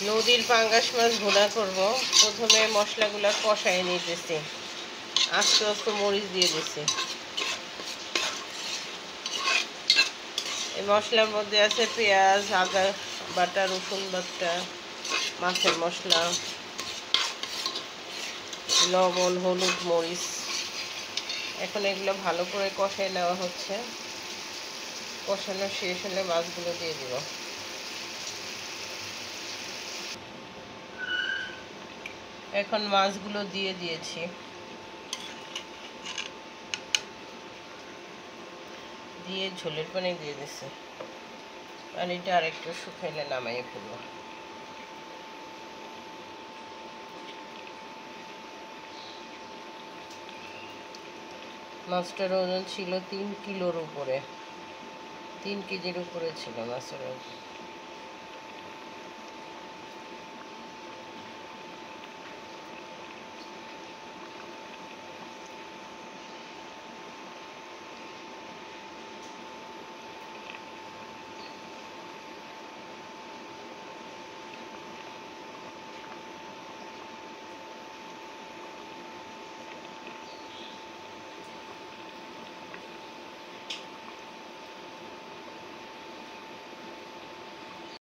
নদীর পাঙ্গাস মাছ ভুনা করব। প্রথমে মশলাগুলো কষায় নিতেছি, আস্তে আস্তে মরিচ দিয়ে দিছি। এই মশলার মধ্যে আছে পেঁয়াজ, আদা বাটা, রসুন বাটা, মাছের মশলা, লবণ, হলুদ, মরিচ। এখন এগুলো ভালো করে কষায় নেওয়া হচ্ছে। কষানো শেষ হলে মাছগুলো দিয়ে দিব। এখন মাছগুলো দিয়ে দিয়েছি, দিয়ে ঝোলের পানি দিয়ে দিছি। পানিটা আরেকটু শুকাইলে নামাইয়ে ফেলবো। মাছটার ওজন ছিল 3 কিলোর উপরে, 3 কেজির উপরে ছিল মাছের ওজন।